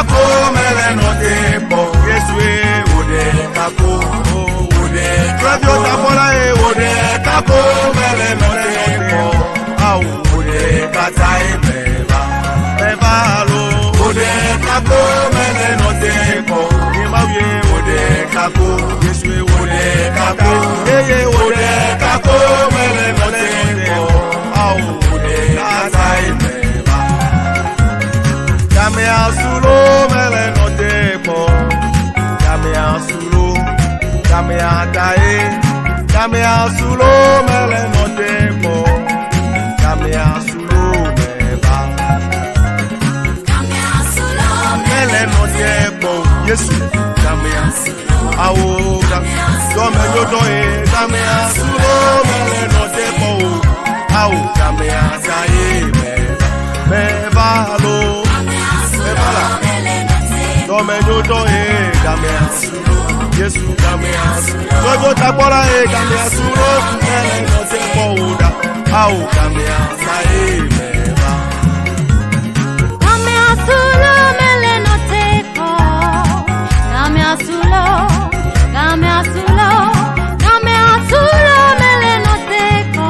kako meleno tempo Yeswe ode kako ode Radio Tapola ode kako meleno tempo au ode katai meva lo ode kako meleno tempo Imawe ode kako Yeswe ode kako eye ode kako meleno tempo au ode katai Kame asulo mele no tempo, kame asulo, kame atae, kame asulo mele no tempo, kame asulo meba, kame asulo mele no tempo, Yesu, kame asulo, awo, kame yodoe, kame asulo mele no tempo, awo, kame atae meba lo. Come you do it, come asuro. Yes, come asuro. Go tapola e come asuro. No te pouda. Au come asai meva. Come asulo mele no te po. Come asulo. Come asulo. Come asulo mele no te po.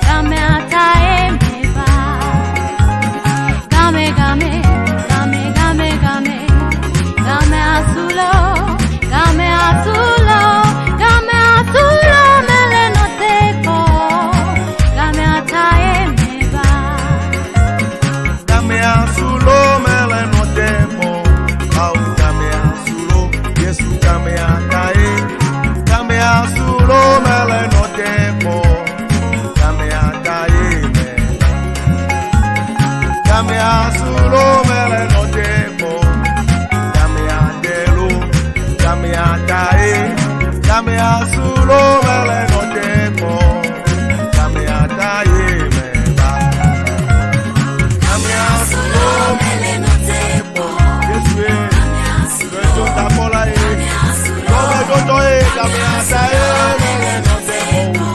Come atae meva. Game game. Game asulo, mele no tepo, game atae meba. Game asulo mele no tepo, au game asulo, Yesu game atae. Game asulo mele no tepo, game atae meba. Game asulo mele no tepo. Kame asulo mele no tempo, kame ataye meba. Kame asulo mele no tempo, Yeswe, Yesu tapola e, kame dodo e, kame ataye mele no tempo,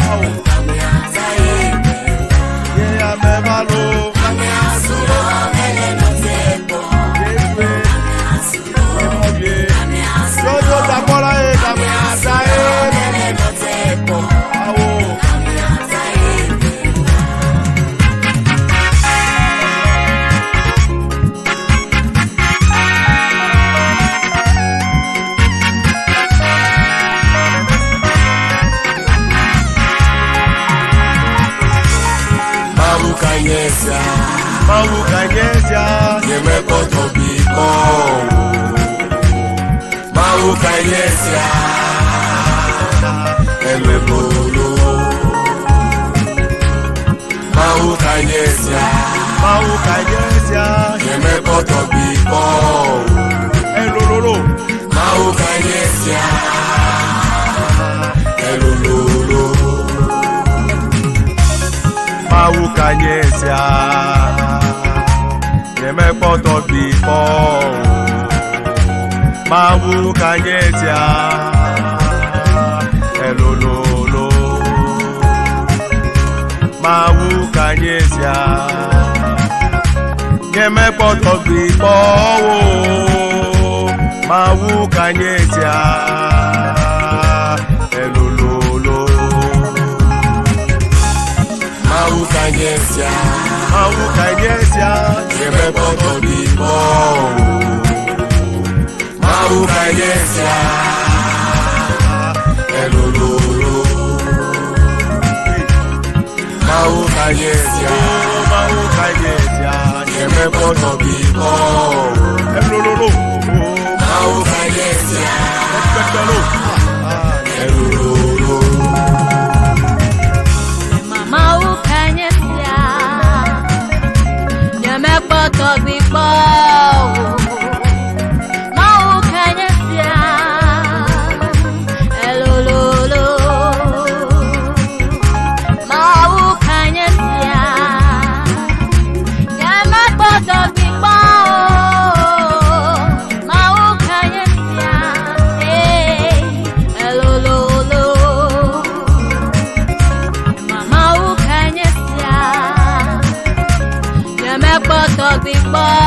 au kame ataye meba. Yeah, meba lo, kame asulo mele no tempo, Yeswe, Yesu tapola e, kame ataye mele no tempo, au kame ataye Maukanyesa, yemekoto biko. Maukanyesa, elebolo. Maukanyesa, yemekoto biko. Elololo. Maukanyesa, elololo. Maukanyesa, yemekoto biko. Maukanyesa, elololo. Maukanyesa, yemekoto biko. Maukanyesa, elololo. Maukanyesa, yemekoto biko. Maukanyesa, elololo. Maukanyesa, yemekoto biko. Elololo. Maukanyesa, elololo. Maukanyesa, yemekoto biko. Big boy.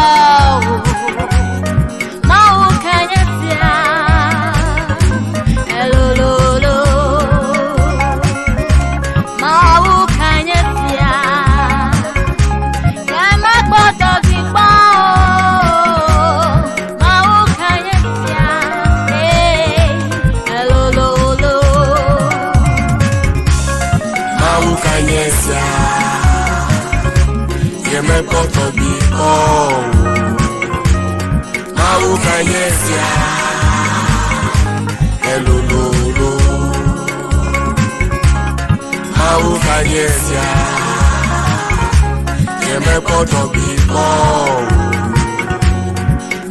kanyesia elololo mau kanyesia yemepoto biko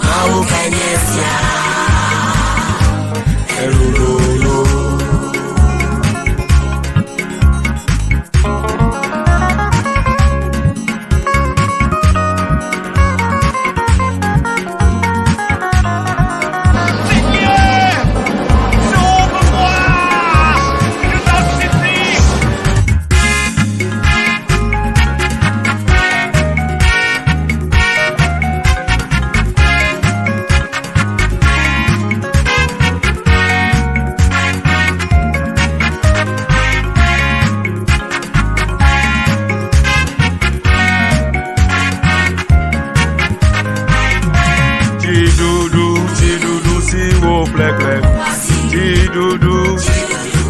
mau kanyesia elololo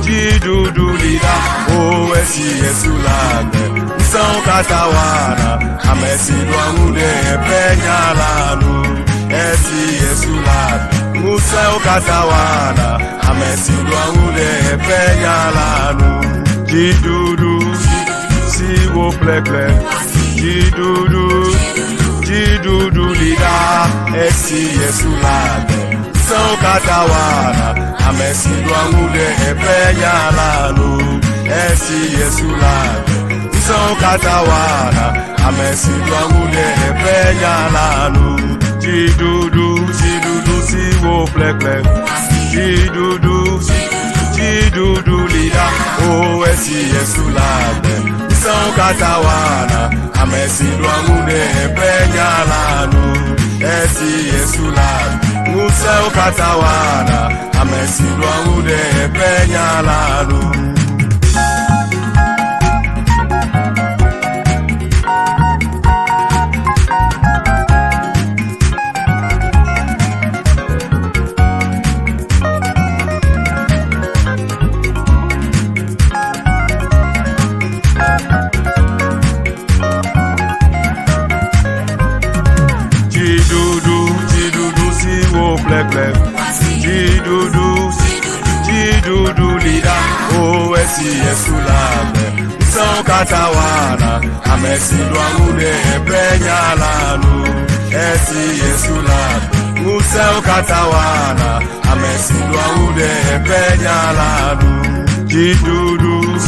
Jidudu lida owesi yesulane Nsao katawana amesi dwangude penyalanu Esi yesulane Nsao katawana amesi dwangude penyalanu Jidudu siwo plekle Jidudu lida esi yesulane Nsao katawana amesi dwangude penyalanu esi yesulane Nsao katawana amesi dwangude penyalanu Jidudu siwo plekle Jidudu lida owesi yesulane Nsao katawana amesi dwangude penyalanu esi yesulane Nsao katawana amesi dwangude penyalanu Jidudu lida owesi yesulane Nsao katawana amesi dwangude penyalanu esi yesulane Nsao katawana amesi dwangude penyalanu Jidudu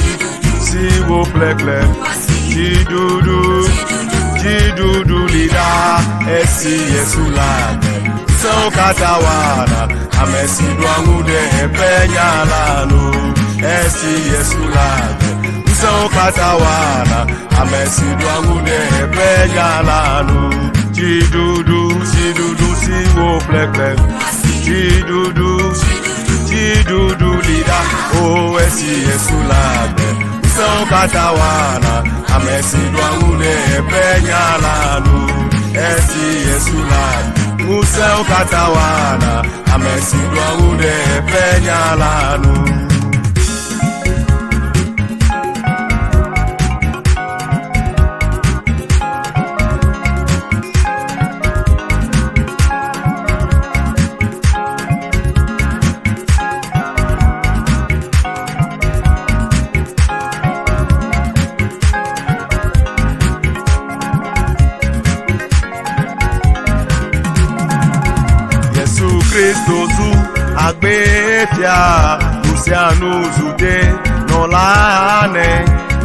siwo plekle Jidudu lida esi yesulane Nsao katawana amesi dwangude penyalanu esi yesulane Nsao katawana amesi dwangude penyalanu Jidudu siwo plekle Jidudu lida owesi yesulane Nsao katawana amesi dwangude penyalanu esi yesulane Nsao katawana amesi dwangude penyalanu Kristo zu agbefia Luciano zude nolane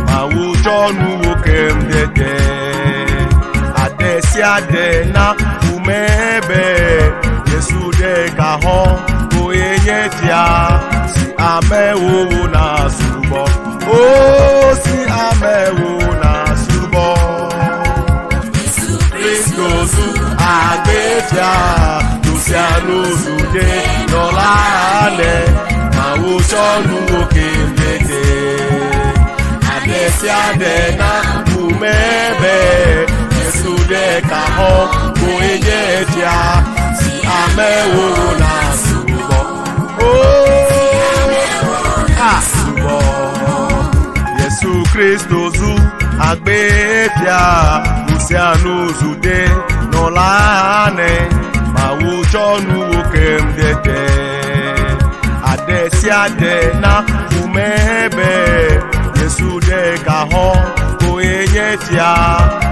mawujonu okemdede adesiade na umebe Yesu de kaho oyenyefia si amewo na subo si amewo na subo Kristo zu agbefia Luciano zude nolane mawujonu okemdede adesiade na umebe Yesu de kaho oyenyefia si amewo na subo subo Yesu Kristo zu agbefia Luciano zude nolane mawujonu Esiadena umebe Yesu de kaho koenyetia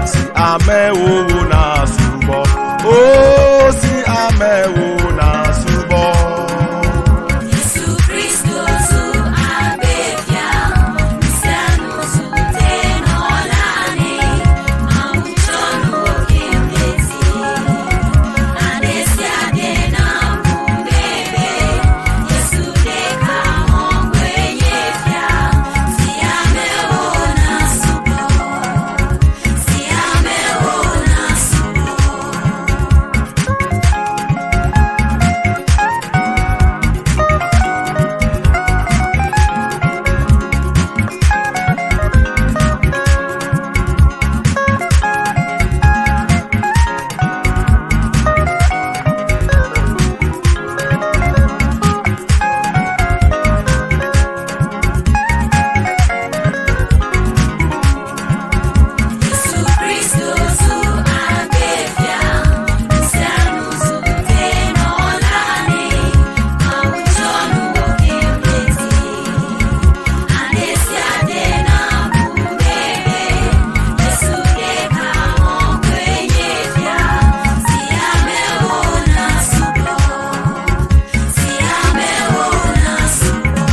si amewo na subo oh si amewo na subo Yesu Kristo su abefia Misianu su tenolane Mauchonu okimlezi Adesiadena umebe Yesu de kaho kwenyefia Si amewo na subo Si amewo na subo Yesu Kristo su abefia Misianu su tenolane Mauchonu okimlezi Adesiadena umebe Yesu de kaho kwenyefia Si amewo na subo Si amewo na subo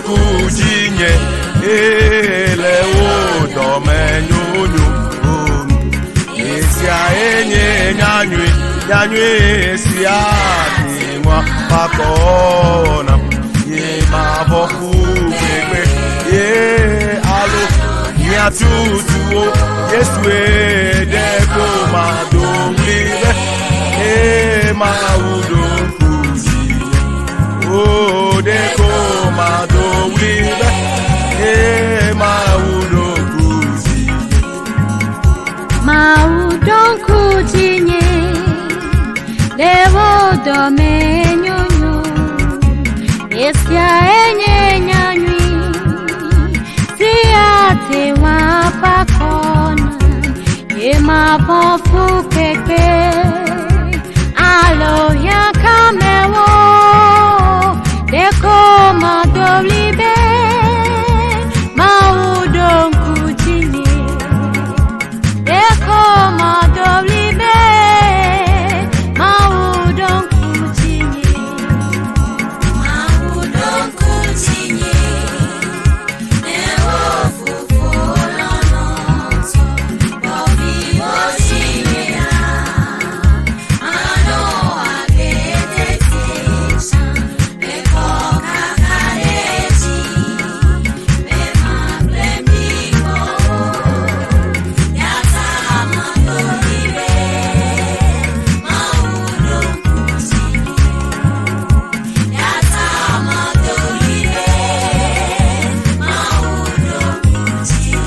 Kujinye ele wodo menyunyu Esia enye nyanywe esia kimwa pakona Ye maboku pepe ye alo nyatutuo Yesu edeko madomlibe e maudo kujinye o deko madomlibe e maudo kujinye Maudon kujinye lewo domenyonyo Esia enye nyanywi Siate wapakona Ye mabofu pepe Alo ya kamewo Deko madoblibe Maudon kujinye Deko madoblibe Maudon kujinye Maudon kujinye Ewo fufulano Bobi oshimea Ano aketetisha Beko kakareji Bema blemiko Yata amadolibe Maudon kujinye Yata amadolibe Maudon kujinye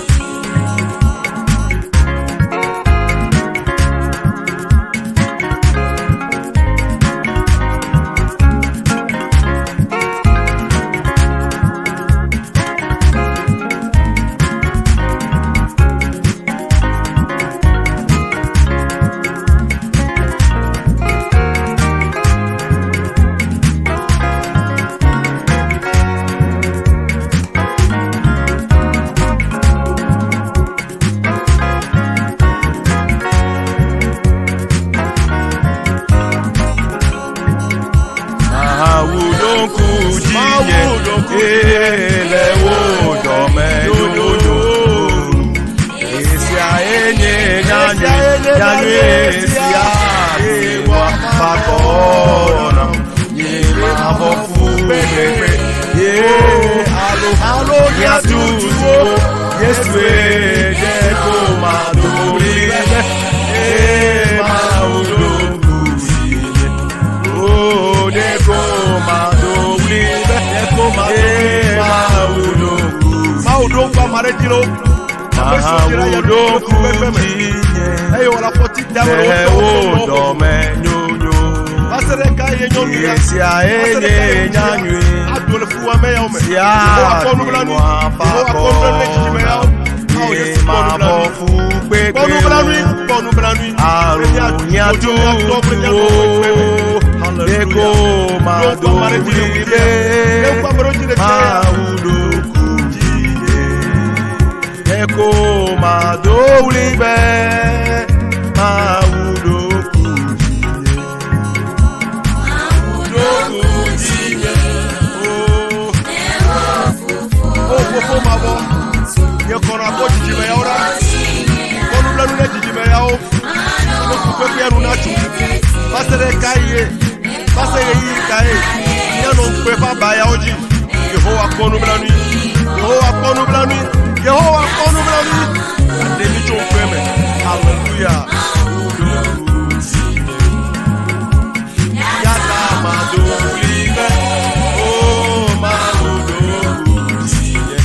ele wodo menyunyu Esia enye nyanywe esia kimwa pakona Ye maboku pepe ye alo nyatutuo Yesu edeko mado Maudoku amaredilo. Maudoku jinye. Eyo la poti damro. Do menyonyo. Basereka yenyonya. Yesia enye nyanywe. Adole fuwa meya ome. Sia konumblanu. Mabofu pepe. Konumblanu. Arunyatu. Eko madolibe. Maudoku jinye. Eko madolibe. Maudoku jinye. Fofo mabo. Ye kono akoti jime ya ora. Konumblanu ne jime ya o. Pepe anu na chu. Basere kaye. Basere yi kaye. Yano pe pa ba ya oji. Yehowa konumblanu. Ademi chomfeme. Hallelujah. Yata madolibe. Oh maudoku jinye.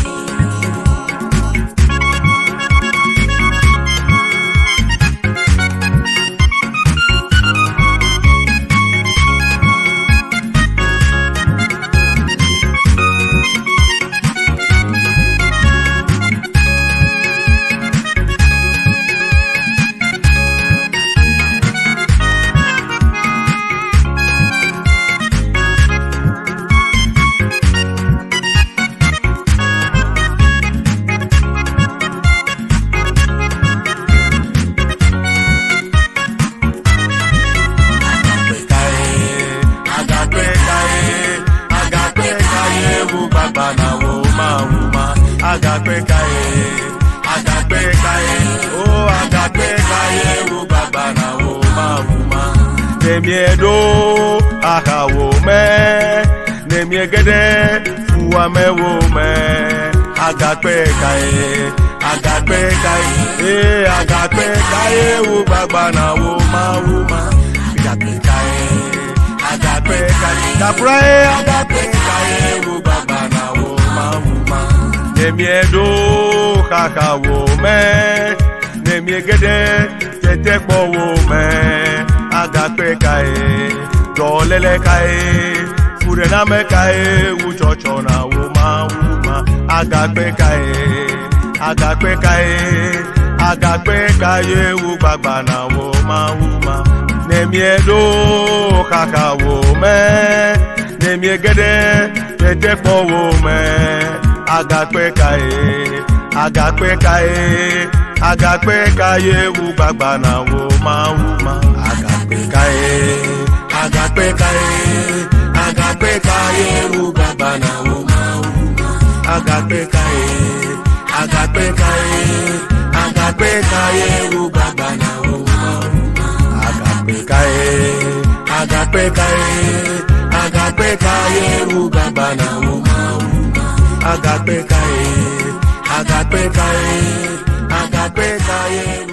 Agape kaye, oh agape kaye, wo baba na wo ma. Nemiedo akawo me, nemiegede fuwa me wo me. Agape kaye, agape kaye, wo baba na wo ma. Agape kaye, kaprae agape kaye, wo baba na wo ma. Nemiedo kakawo me, nemiegede tetekpo wo me. Agape kae, dolele kae, furena me kae, uchocho na wo ma. Agape kae, ubaba na wo ma. Nemiedo kakawo me, nemiegede tetekpo wo me. Agape kaye, ubaba na wo ma. Agape kaye, ubaba na wo ma. Agape kaye, ubaba na wo ma. Agape kaye, ubaba na wo ma. Agape kaye,